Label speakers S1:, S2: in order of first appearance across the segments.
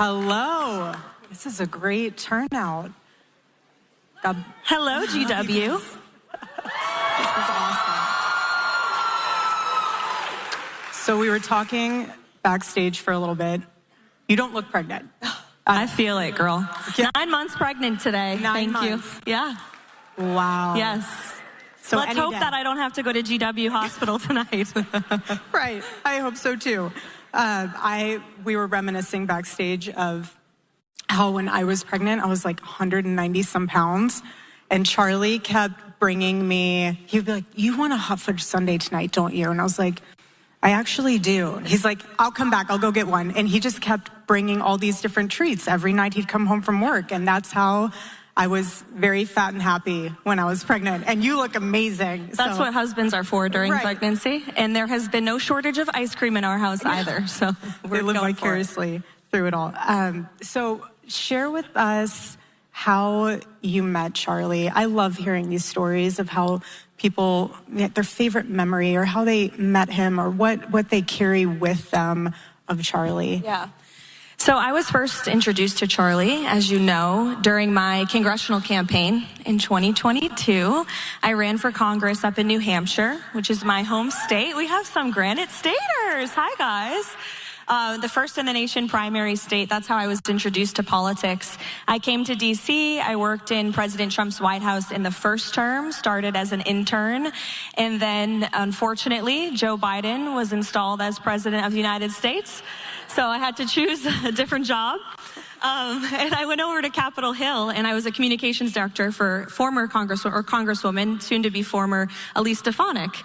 S1: Hello. This is a great turnout.
S2: Hello, GW.
S1: This is awesome. So we were talking backstage for a little bit. You don't look pregnant.
S2: I feel it, girl.
S1: Yeah.
S2: 9 months pregnant today.
S1: 9
S2: Thank
S1: months.
S2: you. Yeah.
S1: Wow.
S2: Yes.
S1: So
S2: let's hope that I don't have to go to GW hospital tonight.
S1: Right. I hope so too. We were reminiscing backstage of how when I was pregnant, I was like 190 some pounds, and Charlie kept bringing me, he'd be like, "You want a hot fudge sundae tonight, don't you?" And I was like, "I actually do." He's like, "I'll come back, I'll go get one." And he just kept bringing all these different treats. Every night he'd come home from work, and that's how I was very fat and happy when I was pregnant. And you look amazing.
S2: That's what husbands are for during
S1: Right.
S2: pregnancy. And there has been no shortage of ice cream in our house either. So
S1: we live vicariously through it all. So share with us how you met Charlie. I love hearing these stories of how people, their favorite memory or how they met him or what they carry with them of Charlie.
S2: Yeah. So I was first introduced to Charlie, as you know, during my congressional campaign in 2022. I ran for Congress up in New Hampshire, which is my home state. We have some Granite Staters. Hi, guys. The first in the nation primary state. That's how I was introduced to politics. I came to D.C. I worked in President Trump's White House in the first term, started as an intern. And then, unfortunately, Joe Biden was installed as president of the United States. So I had to choose a different job. And I went over to Capitol Hill, and I was a communications director for former Congresswoman, soon to be former Elise Stefanik.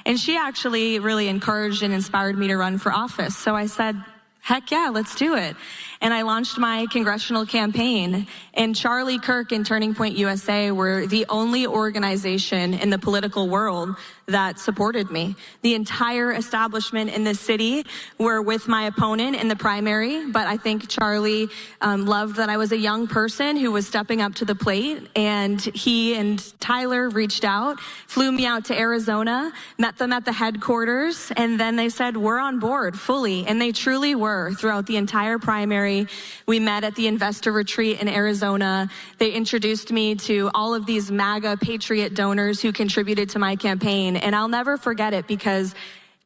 S2: And she actually really encouraged and inspired me to run for office. So I said, heck yeah, let's do it. And I launched my congressional campaign. And Charlie Kirk and Turning Point USA were the only organization in the political world that supported me. The entire establishment in the city were with my opponent in the primary, but I think Charlie loved that I was a young person who was stepping up to the plate, and he and Tyler reached out, flew me out to Arizona, met them at the headquarters, and then they said, "We're on board fully," and they truly were throughout the entire primary. We met at the investor retreat in Arizona. They introduced me to all of these MAGA Patriot donors who contributed to my campaign. And I'll never forget it because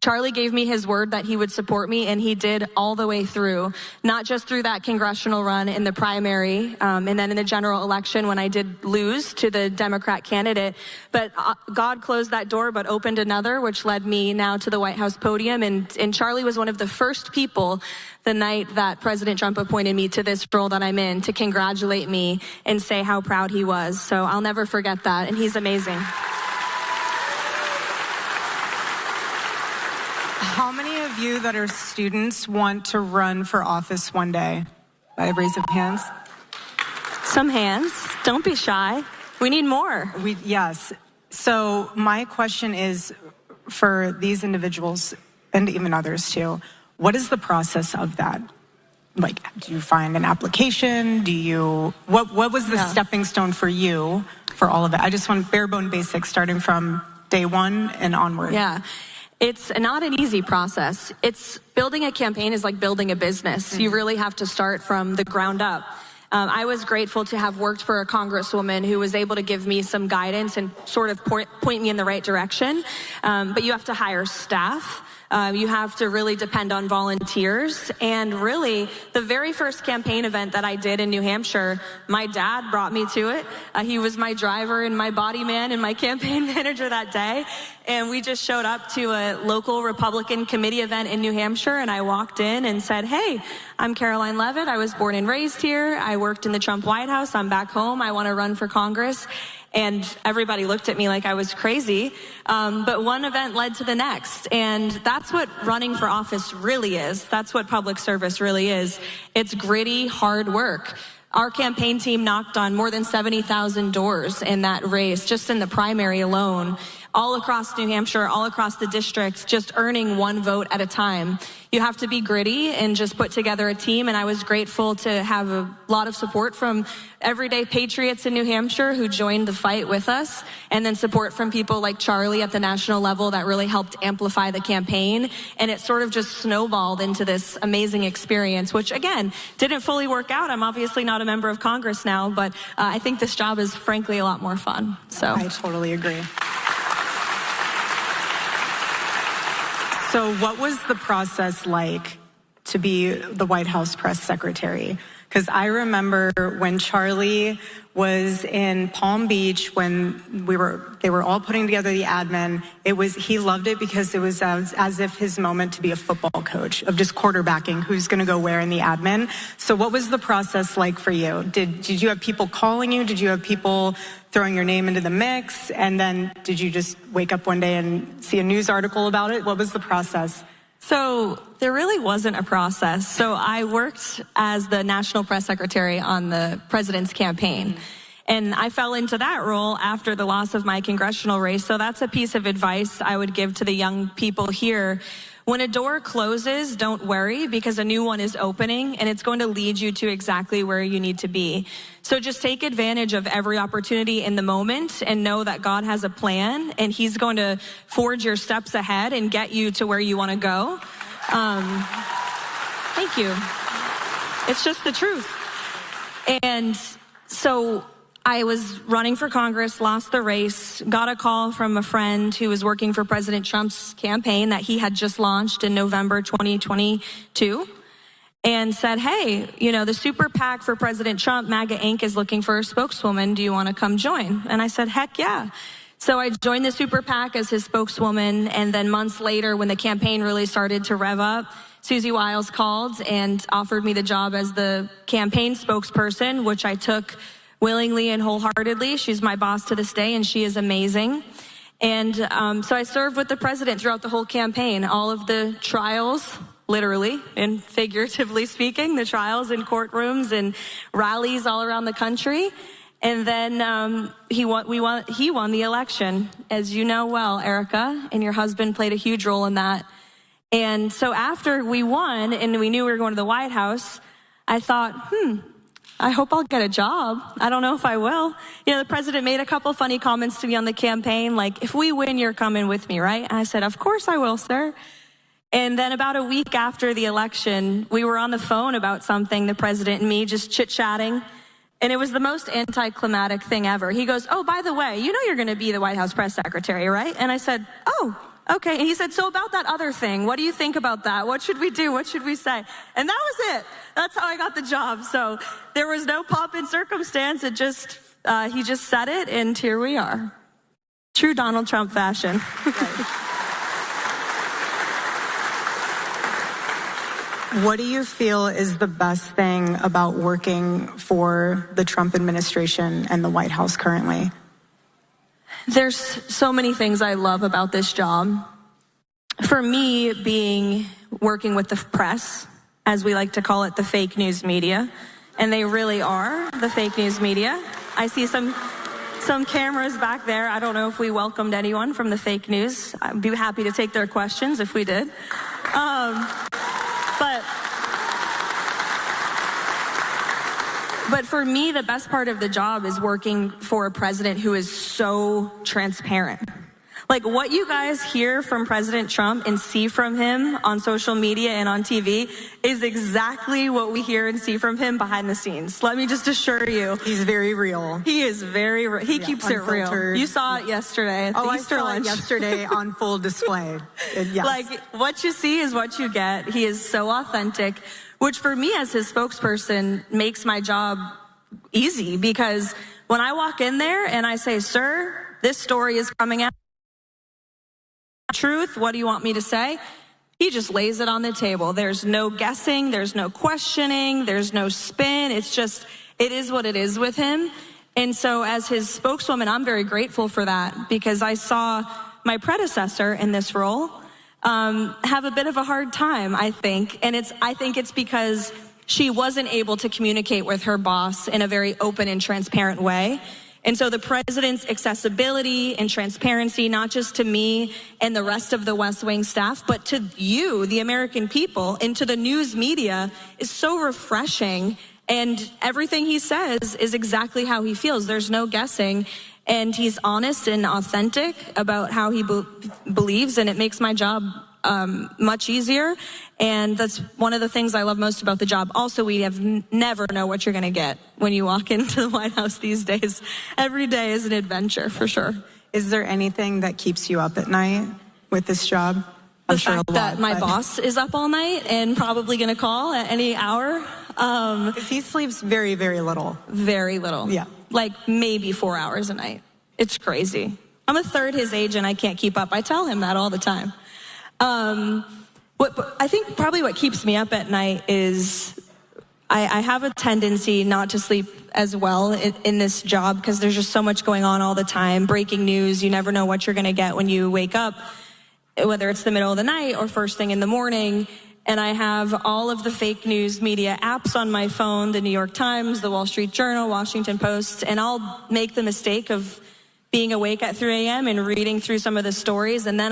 S2: Charlie gave me his word that he would support me, and he did all the way through, not just through that congressional run in the primary, and then in the general election when I did lose to the Democrat candidate. But God closed that door but opened another, which led me now to the White House podium. And Charlie was one of the first people the night that President Trump appointed me to this role that I'm in to congratulate me and say how proud he was. So I'll never forget that, and he's amazing.
S1: How many of you that are students want to run for office one day? By a raise of hands.
S2: Some hands. Don't be shy. We need more.
S1: Yes. So my question is for these individuals and even others too, what is the process of that? Like, do you find an application? What was the stepping stone for you for all of it? I just want bare bone basics starting from day one and onward.
S2: Yeah. It's not an easy process. Building a campaign is like building a business. You really have to start from the ground up. I was grateful to have worked for a congresswoman who was able to give me some guidance and sort of point me in the right direction. But you have to hire staff. You have to really depend on volunteers. And really, the very first campaign event that I did in New Hampshire, my dad brought me to it. He was my driver and my body man and my campaign manager that day. And we just showed up to a local Republican committee event in New Hampshire, and I walked in and said, "Hey, I'm Caroline Levitt. I was born and raised here. I worked in the Trump White House. I'm back home. I want to run for Congress." And everybody looked at me like I was crazy. But one event led to the next. And that's what running for office really is. That's what public service really is. It's gritty, hard work. Our campaign team knocked on more than 70,000 doors in that race, just in the primary alone. all across New Hampshire, all across the district, just earning one vote at a time. You have to be gritty and just put together a team, and I was grateful to have a lot of support from everyday patriots in New Hampshire who joined the fight with us, and then support from people like Charlie at the national level that really helped amplify the campaign, and it sort of just snowballed into this amazing experience, which again, didn't fully work out. I'm obviously not a member of Congress now, but I think this job is frankly a lot more fun. So
S1: I totally agree. So what was the process like to be the White House press secretary? Because I remember when Charlie was in Palm Beach when they were all putting together the admin, he loved it because it was as if his moment to be a football coach, of just quarterbacking who's going to go where in the admin. So what was the process like for you? Did you have people calling you? Did you have people throwing your name into the mix? And then did you just wake up one day and see a news article about it? What was the process?
S2: So there really wasn't a process. So I worked as the national press secretary on the president's campaign. And I fell into that role after the loss of my congressional race. So that's a piece of advice I would give to the young people here. When a door closes, don't worry, because a new one is opening, and it's going to lead you to exactly where you need to be. So just take advantage of every opportunity in the moment and know that God has a plan, and he's going to forge your steps ahead and get you to where you want to go. Thank you. It's just the truth. And so I was running for Congress, lost the race, got a call from a friend who was working for President Trump's campaign that he had just launched in November 2022, and said, hey, the super PAC for President Trump, MAGA Inc., is looking for a spokeswoman. Do you want to come join? And I said, heck yeah. So I joined the super PAC as his spokeswoman, and then months later, when the campaign really started to rev up, Susie Wiles called and offered me the job as the campaign spokesperson, which I took willingly and wholeheartedly. She's my boss to this day, and she is amazing. And so I served with the president throughout the whole campaign, all of the trials, literally and figuratively speaking, the trials in courtrooms and rallies all around the country. And then he won the election, as you know well, Erica, and your husband played a huge role in that. And so after we won and we knew we were going to the White House, I thought, I hope I'll get a job. I don't know if I will. The president made a couple funny comments to me on the campaign, like, if we win, you're coming with me, right? And I said, of course I will, sir. And then about a week after the election, we were on the phone about something, the president and me, just chit-chatting. And it was the most anticlimactic thing ever. He goes, oh, by the way, you're going to be the White House press secretary, right? And I said, oh, okay. And he said, so about that other thing, what do you think about that? What should we do? What should we say? And that was it. That's how I got the job. So there was no pomp and circumstance. He just said it, and here we are. True Donald Trump fashion.
S1: What do you feel is the best thing about working for the Trump administration and the White House currently?
S2: There's so many things I love about this job. For me, working with the press, as we like to call it, the fake news media, and they really are the fake news media. I see some cameras back there. I don't know if we welcomed anyone from the fake news. I'd be happy to take their questions if we did. But for me, the best part of the job is working for a president who is so transparent. Like, what you guys hear from President Trump and see from him on social media and on TV is exactly what we hear and see from him behind the scenes. Let me just assure you.
S1: He's very real.
S2: He is very real. He keeps it real. You saw it yesterday at the Easter lunch.
S1: I saw it yesterday on full display. Yes.
S2: Like, what you see is what you get. He is so authentic, which for me as his spokesperson makes my job easy, because when I walk in there and I say, sir, this story is coming out. Truth, what do you want me to say? He just lays it on the table. There's no guessing, there's no questioning, there's no spin. It is what it is with him. And so as his spokeswoman, I'm very grateful for that, because I saw my predecessor in this role have a bit of a hard time, I think. And I think it's because she wasn't able to communicate with her boss in a very open and transparent way. And so the president's accessibility and transparency, not just to me and the rest of the West Wing staff, but to you, the American people, and to the news media, is so refreshing. And everything he says is exactly how he feels. There's no guessing. And he's honest and authentic about how he believes, and it makes my job much easier. And that's one of the things I love most about the job. Also, we have never know what you're going to get when you walk into the White House these days. Every day is an adventure, for sure.
S1: Is there anything that keeps you up at night with this job?
S2: The fact that my boss is up all night and probably going to call at any hour.
S1: Because he sleeps very, very little.
S2: Very little.
S1: Yeah.
S2: Like maybe 4 hours a night. It's crazy. I'm a third his age and I can't keep up. I tell him that all the time. I think probably what keeps me up at night is I have a tendency not to sleep as well in this job because there's just so much going on all the time. Breaking news, you never know what you're going to get when you wake up, whether it's the middle of the night or first thing in the morning. And I have all of the fake news media apps on my phone, the New York Times, the Wall Street Journal, Washington Post, and I'll make the mistake of being awake at 3 a.m. and reading through some of the stories, and then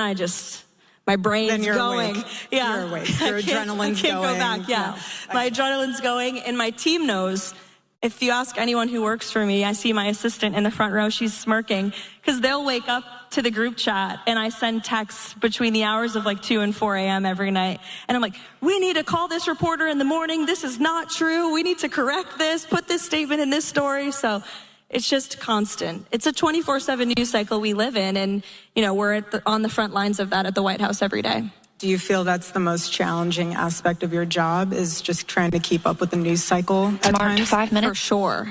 S2: my brain's going.
S1: Awake. Yeah. You're awake. Your adrenaline's going.
S2: I can't go back, yeah. No, my adrenaline's going, and my team knows. If you ask anyone who works for me, I see my assistant in the front row, she's smirking, because they'll wake up to the group chat, and I send texts between the hours of like 2 and 4 a.m. every night. And I'm like, we need to call this reporter in the morning. This is not true. We need to correct this, put this statement in this story. So it's just constant. It's a 24/7 news cycle we live in, and we're on the front lines of that at the White House every day.
S1: Do you feel that's the most challenging aspect of your job, is just trying to keep up with the news cycle at times?
S2: 5 minutes? For sure.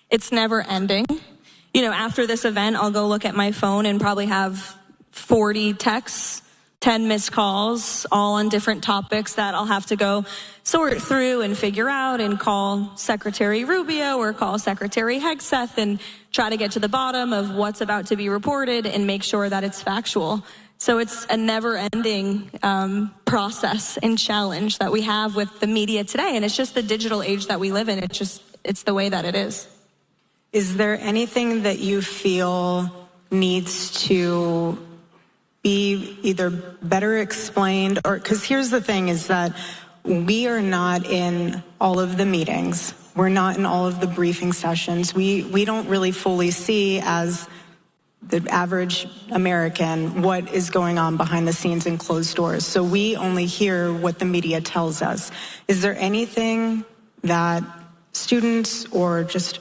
S2: It's never ending. After this event, I'll go look at my phone and probably have 40 texts, 10 missed calls, all on different topics that I'll have to go sort through and figure out and call Secretary Rubio or call Secretary Hegseth and try to get to the bottom of what's about to be reported and make sure that it's factual. So it's a never-ending process and challenge that we have with the media today. And it's just the digital age that we live in. It's the way that it is.
S1: Is there anything that you feel needs to be either better explained, or, because here's the thing, is that we are not in all of the meetings. We're not in all of the briefing sessions. We don't really fully see, as the average American, what is going on behind the scenes in closed doors. So we only hear what the media tells us. Is there anything that students or just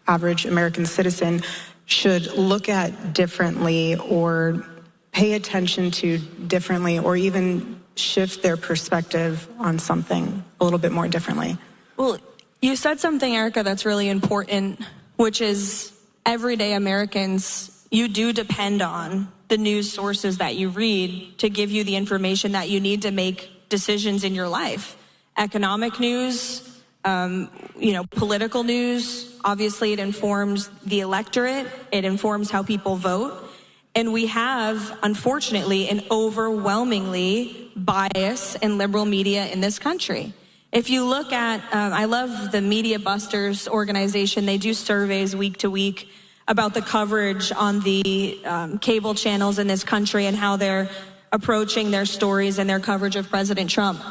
S1: average American citizen should look at differently or pay attention to differently, or even shift their perspective on something a little bit more differently?
S2: Well, you said something, Erica, that's really important, which is everyday Americans, you do depend on the news sources that you read to give you the information that you need to make decisions in your life. Economic news, political news, obviously it informs the electorate, it informs how people vote. And we have, unfortunately, an overwhelmingly biased and liberal media in this country. If you look at, I love the Media Busters organization. They do surveys week to week about the coverage on the cable channels in this country and how they're approaching their stories and their coverage of President Trump.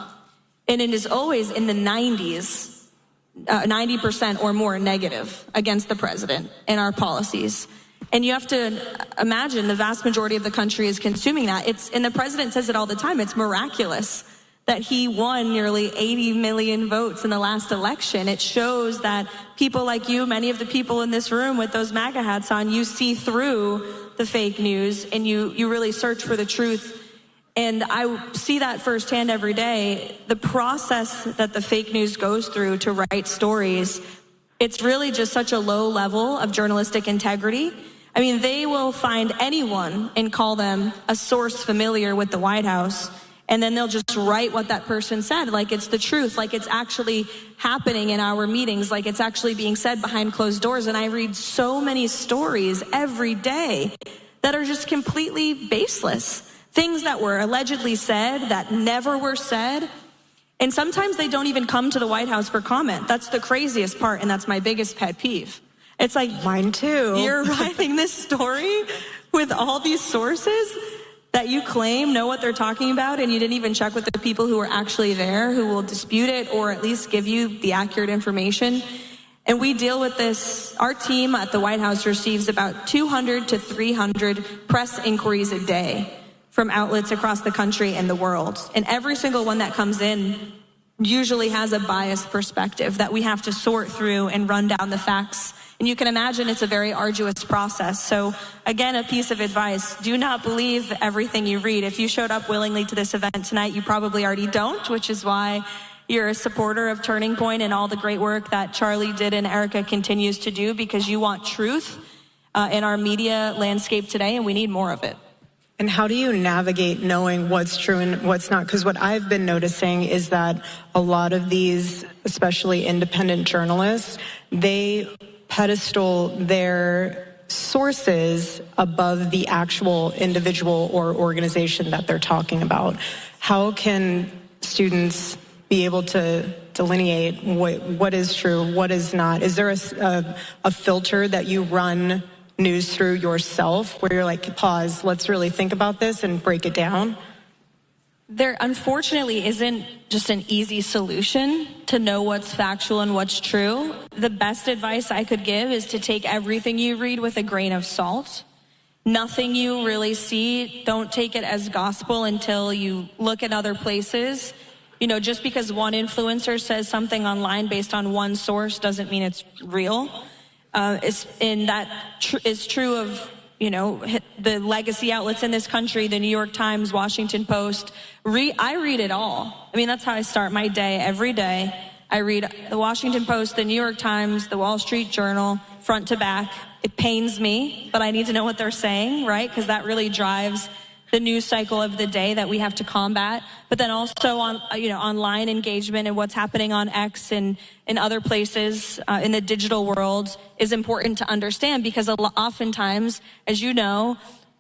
S2: And it is always in the 90s, 90% or more negative against the president and our policies. And you have to imagine the vast majority of the country is consuming that. And the president says it all the time, it's miraculous that he won nearly 80 million votes in the last election. It shows that people like you, many of the people in this room with those MAGA hats on, you see through the fake news and you really search for the truth. And I see that firsthand every day. The process that the fake news goes through to write stories, it's really just such a low level of journalistic integrity. I mean, they will find anyone and call them a source familiar with the White House, and then they'll just write what that person said, like it's the truth, like it's actually happening in our meetings, like it's actually being said behind closed doors. And I read so many stories every day that are just completely baseless. Things that were allegedly said that never were said. And sometimes they don't even come to the White House for comment. That's the craziest part, and that's my biggest pet peeve. It's like,
S1: mine too.
S2: You're writing this story with all these sources that you claim know what they're talking about, and you didn't even check with the people who are actually there, who will dispute it or at least give you the accurate information. And we deal with this. Our team at the White House receives about 200 to 300 press inquiries a day from outlets across the country and the world. And every single one that comes in usually has a biased perspective that we have to sort through and run down the facts. And you can imagine it's a very arduous process. So again, a piece of advice, do not believe everything you read. If you showed up willingly to this event tonight, you probably already don't, which is why you're a supporter of Turning Point and all the great work that Charlie did and Erica continues to do, because you want truth in our media landscape today, and we need more of it.
S1: And how do you navigate knowing what's true and what's not? Because what I've been noticing is that a lot of these, especially independent journalists, they pedestal their sources above the actual individual or organization that they're talking about. How can students be able to delineate what is true, what is not? Is there a filter that you run news through yourself where you're like, pause, let's really think about this and break it down?
S2: There unfortunately isn't just an easy solution to know what's factual and what's true. The best advice I could give is to take everything you read with a grain of salt. Nothing you really see, don't take it as gospel until you look at other places. You know, just because one influencer says something online based on one source doesn't mean it's real. And that is true of, you know, the legacy outlets in this country, the New York Times, Washington Post. I read it all. I mean, that's how I start my day every day. I read the Washington Post, the New York Times, the Wall Street Journal, front to back. It pains me, but I need to know what they're saying, right? Because that really drives the news cycle of the day that we have to combat. But then also on, online engagement and what's happening on X and in other places in the digital world is important to understand, because oftentimes, as you know,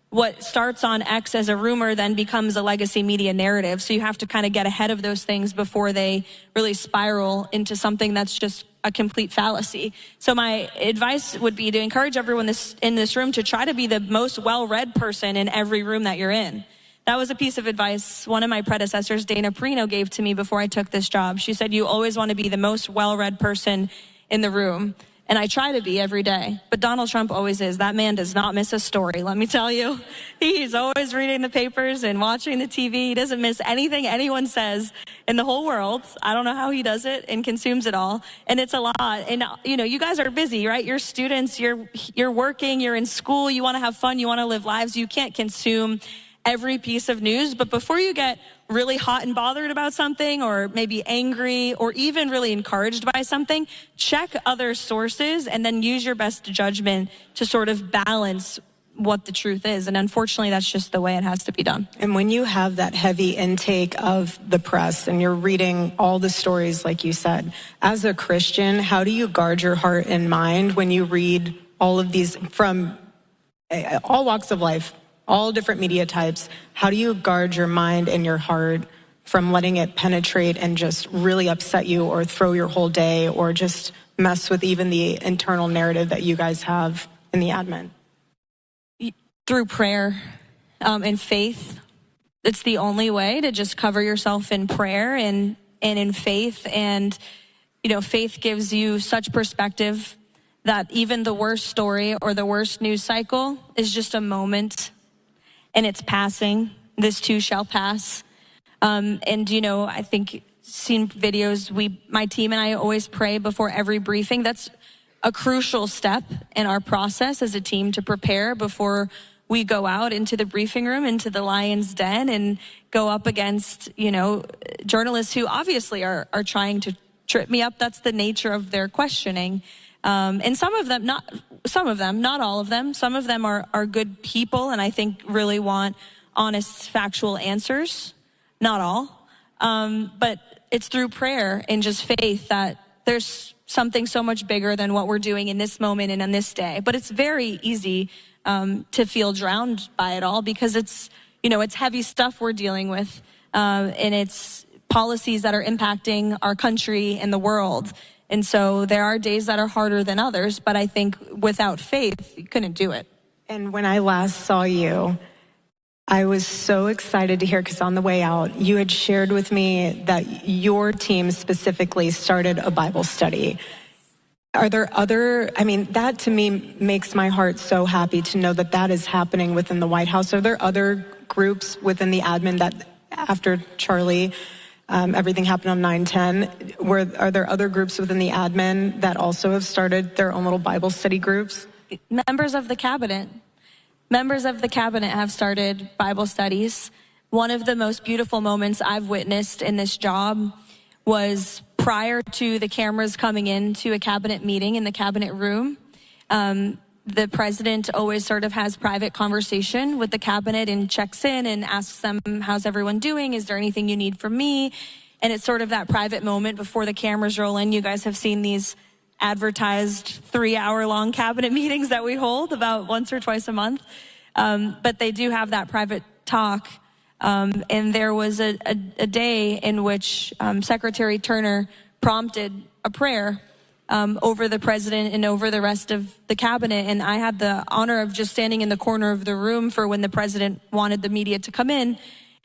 S2: what starts on X as a rumor then becomes a legacy media narrative. So you have to kind of get ahead of those things before they really spiral into something that's just a complete fallacy. So my advice would be to encourage everyone in this room to try to be the most well-read person in every room that you're in. That was a piece of advice one of my predecessors, Dana Perino, gave to me before I took this job. She said, you always want to be the most well-read person in the room. And I try to be every day. But Donald Trump always is. That man does not miss a story, let me tell you. He's always reading the papers and watching the TV. He doesn't miss anything anyone says in the whole world. I don't know how he does it and consumes it all. And it's a lot. And, you guys are busy, right? You're students, you're working, you're in school, you want to have fun, you want to live lives. You can't consume every piece of news. But before you get really hot and bothered about something, or maybe angry, or even really encouraged by something, check other sources and then use your best judgment to sort of balance what the truth is. And unfortunately, that's just the way it has to be done.
S1: And when you have that heavy intake of the press and you're reading all the stories, like you said, as a Christian, how do you guard your heart and mind when you read all of these from all walks of life, all different media types? How do you guard your mind and your heart from letting it penetrate and just really upset you or throw your whole day or just mess with even the internal narrative that you guys have in the admin?
S2: Through prayer and faith. It's the only way to just cover yourself in prayer and in faith. And, faith gives you such perspective that even the worst story or the worst news cycle is just a moment. And it's passing. This too shall pass. I think seen videos, my team and I always pray before every briefing. That's a crucial step in our process as a team to prepare before we go out into the briefing room, into the lion's den, and go up against, journalists who obviously are trying to trip me up. That's the nature of their questioning. And some of them, not all of them. Some of them are good people and I think really want honest, factual answers. Not all. But it's through prayer and just faith that there's something so much bigger than what we're doing in this moment and on this day. But it's very easy to feel drowned by it all because it's heavy stuff we're dealing with. And it's policies that are impacting our country and the world. And so there are days that are harder than others, but I think without faith, you couldn't do it.
S1: And when I last saw you, I was so excited to hear, because on the way out, you had shared with me that your team specifically started a Bible study. Are there other, that to me makes my heart so happy to know that that is happening within the White House. Are there other groups within the admin that after Charlie, everything happened on 9/10, are there other groups within the admin that also have started their own little Bible study groups?
S2: Members of the cabinet have started Bible studies. One of the most beautiful moments I've witnessed in this job was prior to the cameras coming into a cabinet meeting in the cabinet room. The president always sort of has private conversation with the cabinet and checks in and asks them, how's everyone doing? Is there anything you need from me? And it's sort of that private moment before the cameras roll in. You guys have seen these advertised 3-hour-long cabinet meetings that we hold about once or twice a month. But they do have that private talk. And there was a day in which Secretary Turner prompted a prayer over the president and over the rest of the cabinet. And I had the honor of just standing in the corner of the room for when the president wanted the media to come in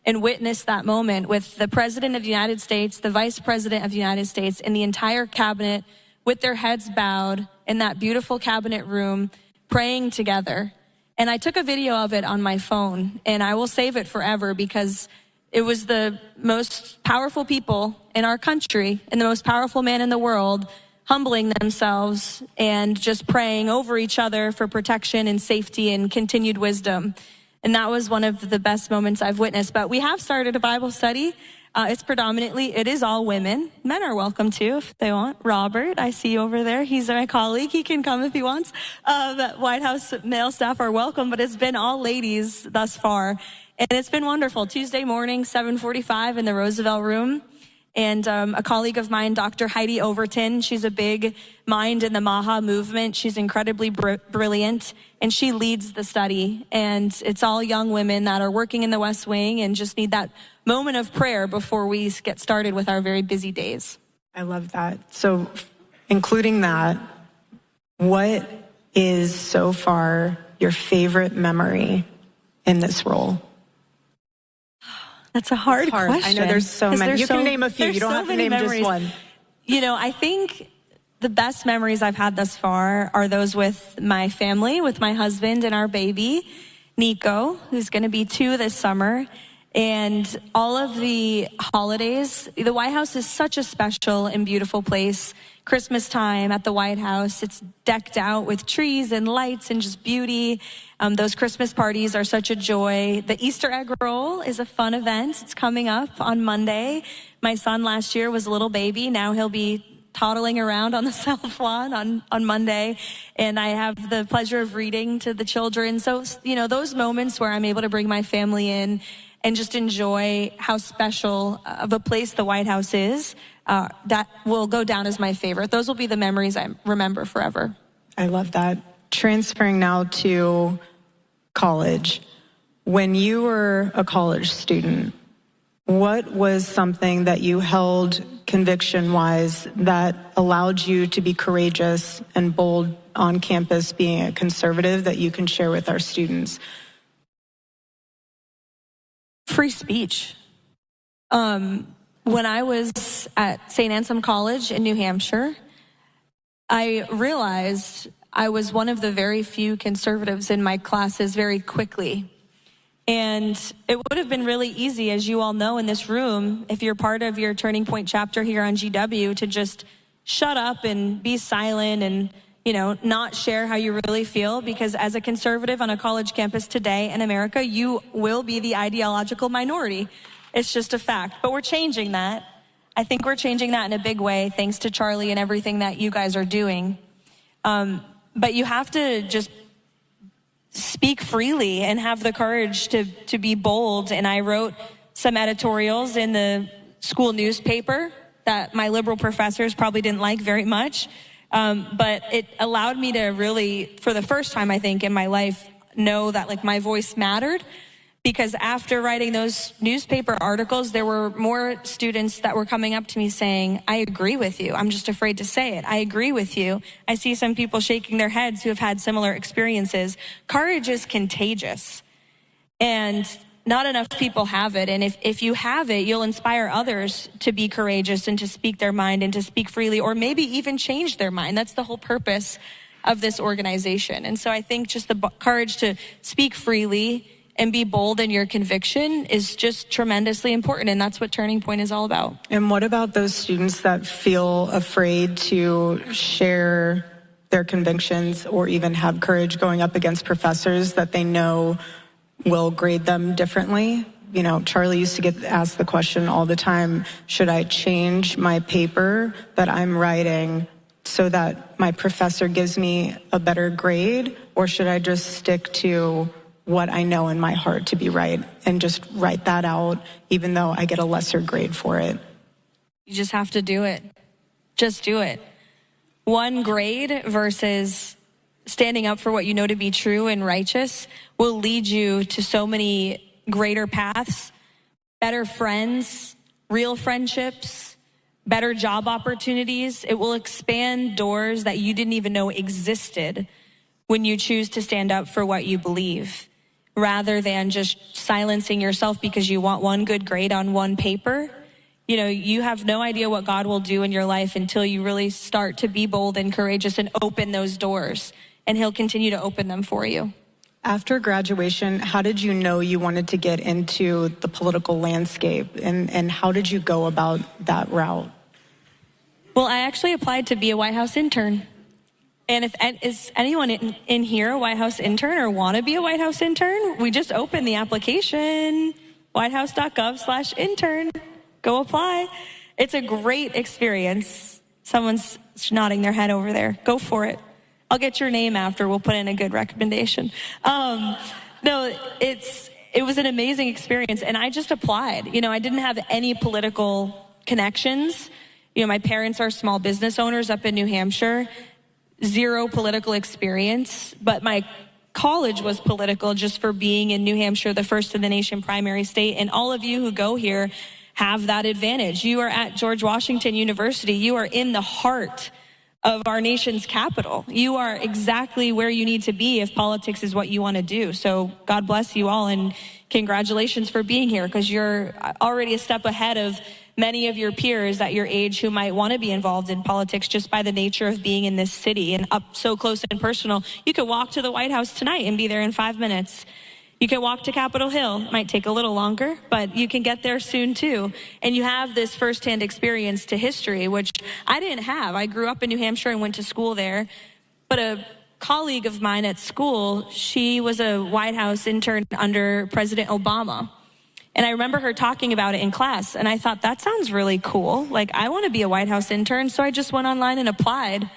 S2: and witness that moment with the president of the United States, the vice president of the United States, and the entire cabinet with their heads bowed in that beautiful cabinet room, praying together. And I took a video of it on my phone, and I will save it forever because it was the most powerful people in our country and the most powerful man in the world humbling themselves and just praying over each other for protection and safety and continued wisdom. And that was one of the best moments I've witnessed. But we have started a Bible study. It is all women. Men are welcome too if they want. Robert, I see you over there. He's my colleague. He can come if he wants. The White House male staff are welcome, but it's been all ladies thus far. And it's been wonderful. Tuesday morning, 7:45 in the Roosevelt Room. And a colleague of mine, Dr. Heidi Overton, she's a big mind in the Maha movement. She's incredibly brilliant, and she leads the study. And it's all young women that are working in the West Wing and just need that moment of prayer before we get started with our very busy days.
S1: I love that. So including that, what is so far your favorite memory in this role?
S2: That's a hard question.
S1: I know there's so many. You can name a few. You don't have to name just one.
S2: I think the best memories I've had thus far are those with my family, with my husband and our baby, Nico, who's going to be 2 this summer. And all of the holidays, the White House is such a special and beautiful place. Christmas time at the White House, it's decked out with trees and lights and just beauty. Those Christmas parties are such a joy. The Easter egg roll is a fun event. It's coming up on Monday. My son last year was a little baby. Now he'll be toddling around on the South Lawn on Monday. And I have the pleasure of reading to the children. So, those moments where I'm able to bring my family in and just enjoy how special of a place the White House is, that will go down as my favorite. Those will be the memories I remember forever.
S1: I love that. Transferring now to college. When you were a college student, what was something that you held conviction-wise that allowed you to be courageous and bold on campus being a conservative that you can share with our students?
S2: Free speech. When I was at St. Anselm College in New Hampshire, I realized I was one of the very few conservatives in my classes very quickly. And it would have been really easy, as you all know in this room, if you're part of your Turning Point chapter here on GW, to just shut up and be silent and, not share how you really feel, because as a conservative on a college campus today in America, you will be the ideological minority. It's just a fact. But we're changing that. I think we're changing that in a big way, thanks to Charlie and everything that you guys are doing. But you have to just speak freely and have the courage to be bold. And I wrote some editorials in the school newspaper that my liberal professors probably didn't like very much. But it allowed me to really, for the first time, I think, in my life, know that my voice mattered. Because after writing those newspaper articles, there were more students that were coming up to me saying, I agree with you. I'm just afraid to say it. I agree with you. I see some people shaking their heads who have had similar experiences. Courage is contagious. And not enough people have it. And if you have it, you'll inspire others to be courageous and to speak their mind and to speak freely, or maybe even change their mind. That's the whole purpose of this organization. And so I think just the courage to speak freely and be bold in your conviction is just tremendously important. And that's what Turning Point is all about.
S1: And what about those students that feel afraid to share their convictions or even have courage going up against professors that they know will grade them differently? You know, Charlie used to get asked the question all the time, should I change my paper that I'm writing so that my professor gives me a better grade, or should I just stick to what I know in my heart to be right and just write that out even though I get a lesser grade for it?
S2: You just have to do it. Just do it. One grade versus standing up for what you know to be true and righteous will lead you to so many greater paths, better friends, real friendships, better job opportunities. It will expand doors that you didn't even know existed when you choose to stand up for what you believe, rather than just silencing yourself because you want one good grade on one paper. You know, you have no idea what God will do in your life until you really start to be bold and courageous and open those doors, and he'll continue to open them for you.
S1: After graduation, how did you know you wanted to get into the political landscape, and how did you go about that route?
S2: Well, I actually applied to be a White House intern. And is anyone in here a White House intern or want to be a White House intern? We just opened the application, whitehouse.gov/intern. Go apply. It's a great experience. Someone's nodding their head over there. Go for it. I'll get your name after. We'll put in a good recommendation. No, it was an amazing experience, and I just applied. You know, I didn't have any political connections. You know, my parents are small business owners up in New Hampshire. Zero political experience, but my college was political just for being in New Hampshire, the first in the nation primary state. And all of you who go here have that advantage. You are at George Washington University. You are in the heart of our nation's capital. You are exactly where you need to be if politics is what you want to do. So God bless you all, and congratulations for being here, because you're already a step ahead of many of your peers at your age who might want to be involved in politics just by the nature of being in this city and up so close and personal. You could walk to the White House tonight and be there in 5 minutes. You can walk to Capitol Hill. It might take a little longer, but you can get there soon too. And you have this firsthand experience to history, which I didn't have. I grew up in New Hampshire and went to school there. But a colleague of mine at school, she was a White House intern under President Obama. And I remember her talking about it in class, and I thought, that sounds really cool. Like, I want to be a White House intern, so I just went online and applied.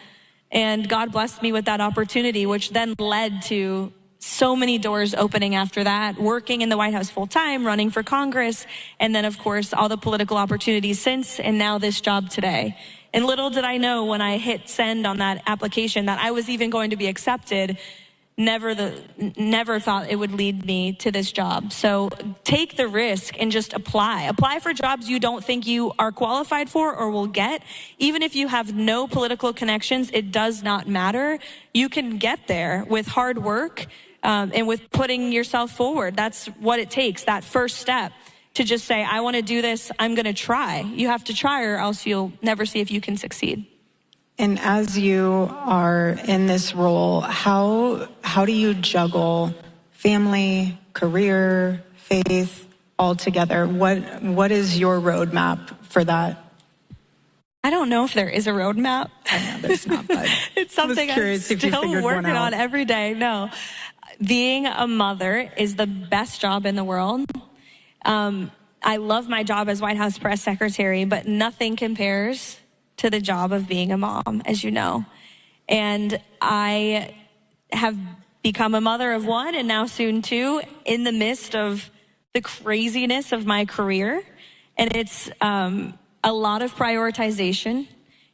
S2: And God blessed me with that opportunity, which then led to so many doors opening after that, working in the White House full time, running for Congress, and then, of course, all the political opportunities since, and now this job today. And little did I know when I hit send on that application that I was even going to be accepted. Never thought it would lead me to this job. So take the risk and just apply. Apply for jobs you don't think you are qualified for or will get. Even if you have no political connections, it does not matter. You can get there with hard work and with putting yourself forward. That's what it takes, that first step to just say, I want to do this, I'm going to try. You have to try, or else you'll never see if you can succeed.
S1: And as you are in this role, how do you juggle family, career, faith all together? What is your roadmap for that?
S2: I don't know if there is a roadmap.
S1: I know there's not, but
S2: it's something I'm still working on every day. No, being a mother is the best job in the world. I love my job as White House press secretary, but nothing compares to the job of being a mom, as you know. And I have become a mother of one, and now soon two, in the midst of the craziness of my career. And it's a lot of prioritization.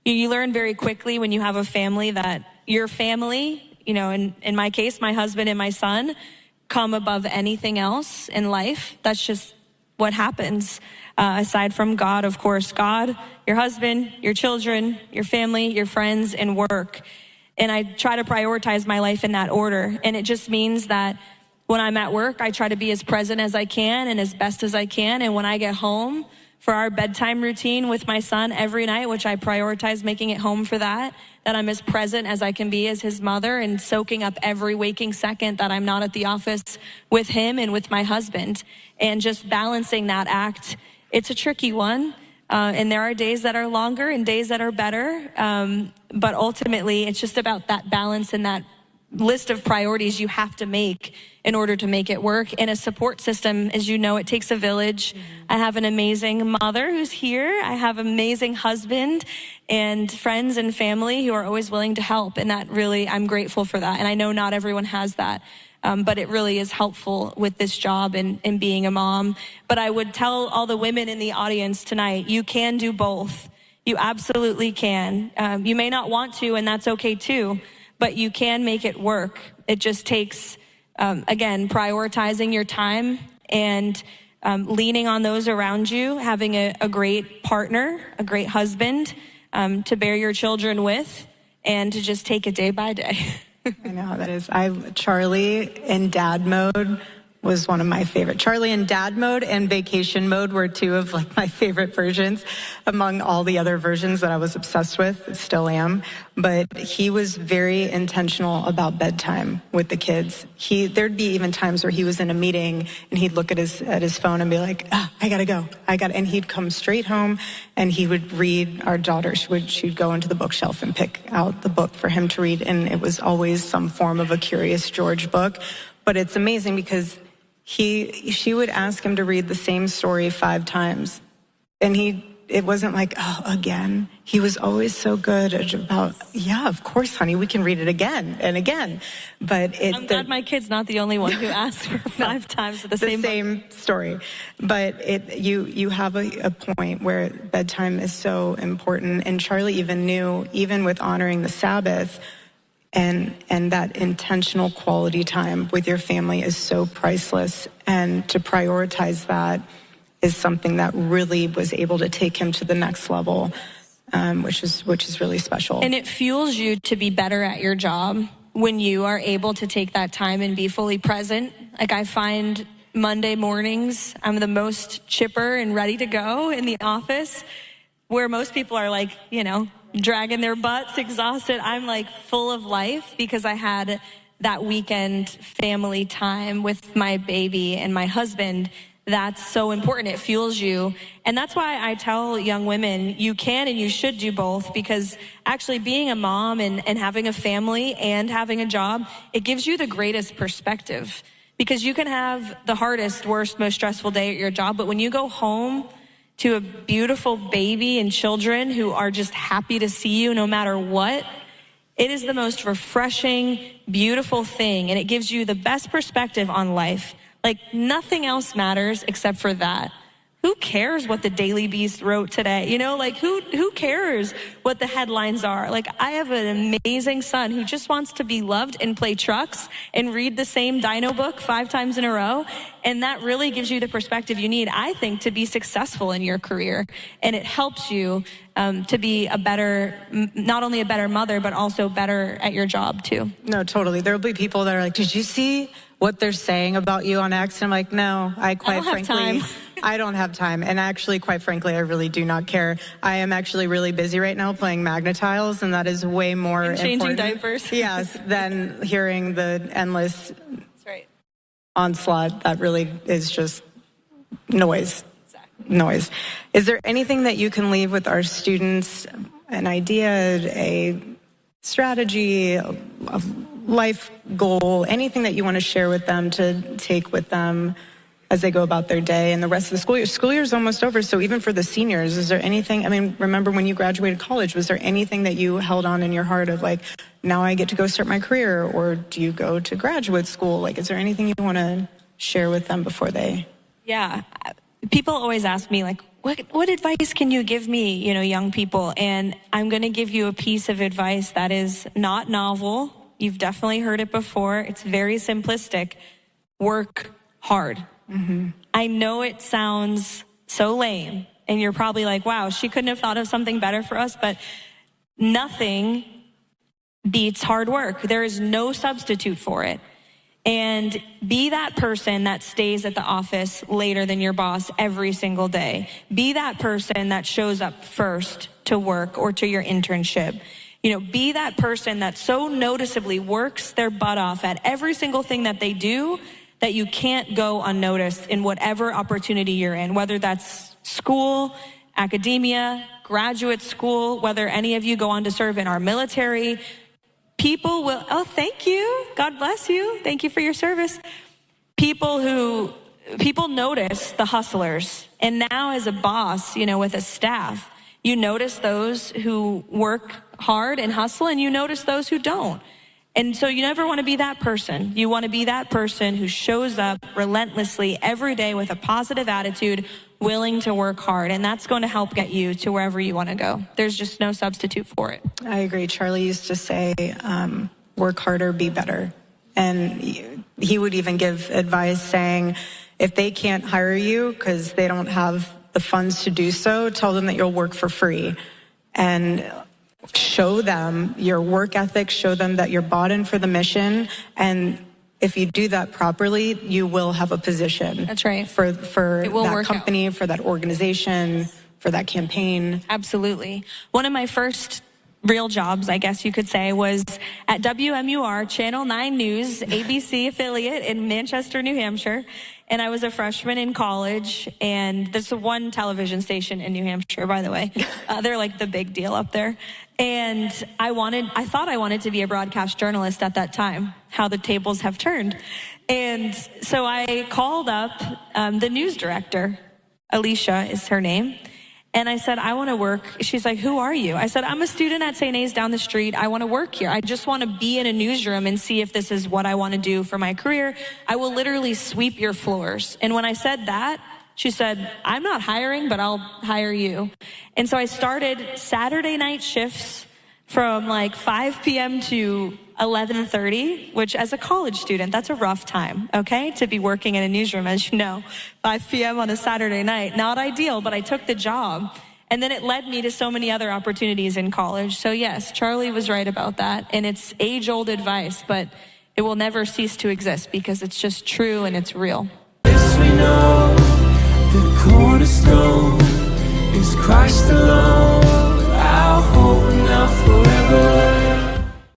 S2: You learn very quickly when you have a family that your family, you know, in my case, my husband and my son, come above anything else in life. That's just what happens. Aside from God, of course, God, your husband, your children, your family, your friends, and work. And I try to prioritize my life in that order. And it just means that when I'm at work, I try to be as present as I can and as best as I can. And when I get home for our bedtime routine with my son every night, which I prioritize making it home for that I'm as present as I can be as his mother and soaking up every waking second that I'm not at the office with him and with my husband. And just balancing that act, it's a tricky one. And there are days that are longer and days that are better. But ultimately, it's just about that balance and that list of priorities you have to make in order to make it work. In a support system, as you know, it takes a village. I have an amazing mother who's here. I have an amazing husband and friends and family who are always willing to help. And that really, I'm grateful for that. And I know not everyone has that. But it really is helpful with this job and being a mom. But I would tell all the women in the audience tonight, you can do both. You absolutely can. You may not want to, and that's okay too, but you can make it work. It just takes, again, prioritizing your time and leaning on those around you, having a great partner, a great husband to bear your children with, and to just take it day by day.
S1: I know how that is. Charlie in dad mode was one of my favorite. Charlie in dad mode and vacation mode were two of like my favorite versions among all the other versions that I was obsessed with, still am. But he was very intentional about bedtime with the kids. There'd be even times where he was in a meeting and he'd look at his phone and be like, I gotta go. And he'd come straight home and he would read. Our daughter, she'd go into the bookshelf and pick out the book for him to read. And it was always some form of a Curious George book. But it's amazing because she would ask him to read the same story 5 times. And it wasn't like, oh, again. He was always so good about, yeah, of course, honey, we can read it again and again. But
S2: I'm glad my kid's not the only one who asked for 5 times the same
S1: story. But you have a point where bedtime is so important. And Charlie even knew, even with honoring the Sabbath, and that intentional quality time with your family is so priceless. And to prioritize that is something that really was able to take him to the next level, which is really special.
S2: And it fuels you to be better at your job when you are able to take that time and be fully present. Like I find Monday mornings, I'm the most chipper and ready to go in the office, where most people are like, dragging their butts, exhausted. I'm like full of life because I had that weekend family time with my baby and my husband. That's so important. It fuels you. And that's why I tell young women, you can and you should do both, because actually being a mom and having a family and having a job, it gives you the greatest perspective, because you can have the hardest, worst, most stressful day at your job. But when you go home to a beautiful baby and children who are just happy to see you no matter what, it is the most refreshing, beautiful thing. And it gives you the best perspective on life. Like nothing else matters except for that. Who cares what the Daily Beast wrote today? Who cares what the headlines are? Like, I have an amazing son who just wants to be loved and play trucks and read the same dino book 5 times in a row. And that really gives you the perspective you need, I think, to be successful in your career. And it helps you to be not only a better mother, but also better at your job too.
S1: No, totally. There'll be people that are like, did you see what they're saying about you on X? And I'm like, no, I don't have time. And actually, quite frankly, I really do not care. I am actually really busy right now playing Magna Tiles, and that is way more important.
S2: Changing diapers.
S1: Yes, than hearing the endless onslaught that really is just noise. Exactly. Noise. Is there anything that you can leave with our students, an idea, a strategy, a life goal, anything that you want to share with them to take with them as they go about their day and the rest of the school year? School year is almost over, so even for the seniors, is there anything, remember when you graduated college, was there anything that you held on in your heart of like, now I get to go start my career, or do you go to graduate school? Like, is there anything you want to share with them before they?
S2: Yeah, people always ask me like, what advice can you give me, young people? And I'm going to give you a piece of advice that is not novel. You've definitely heard it before. It's very simplistic. work hard. I know it sounds so lame, and you're probably like, wow, she couldn't have thought of something better for us, but nothing beats hard work. There is no substitute for it. And be that person that stays at the office later than your boss every single day. Be that person that shows up first to work or to your internship. You know, be that person that so noticeably works their butt off at every single thing that they do that you can't go unnoticed in whatever opportunity you're in, whether that's school, academia, graduate school, whether any of you go on to serve in our military. People will, oh, thank you. God bless you. Thank you for your service. People notice the hustlers. And now as a boss, you know, with a staff, you notice those who work hard and hustle, and you notice those who don't. And so you never want to be that person. You want to be that person who shows up relentlessly every day with a positive attitude, willing to work hard. And that's going to help get you to wherever you want to go. There's just no substitute for it.
S1: I agree. Charlie used to say, work harder, be better. And he would even give advice saying, if they can't hire you because they don't have the funds to do so, tell them that you'll work for free. And show them your work ethic, show them that you're bought in for the mission, and if you do that properly, you will have a position.
S2: That's right.
S1: For that company, for that organization, for that campaign.
S2: Absolutely. One of my first real jobs, I guess you could say, was at WMUR, Channel 9 News, ABC affiliate in Manchester, New Hampshire. And I was a freshman in college, and this is one television station in New Hampshire, by the way. They're like the big deal up there. And I thought I wanted to be a broadcast journalist at that time, how the tables have turned. And so I called up the news director, Alicia is her name. And I said, I want to work. She's like, who are you? I said, I'm a student at St. A's down the street. I want to work here. I just want to be in a newsroom and see if this is what I want to do for my career. I will literally sweep your floors. And when I said that, she said, I'm not hiring, but I'll hire you. And so I started Saturday night shifts from like 5 p.m. to 11:30, which as a college student, that's a rough time, okay? To be working in a newsroom, as you know, 5 p.m. on a Saturday night. Not ideal, but I took the job. And then it led me to so many other opportunities in college. So yes, Charlie was right about that. And it's age-old advice, but it will never cease to exist because it's just true and it's real.
S3: Yes, we know the cornerstone is Christ alone, our hope.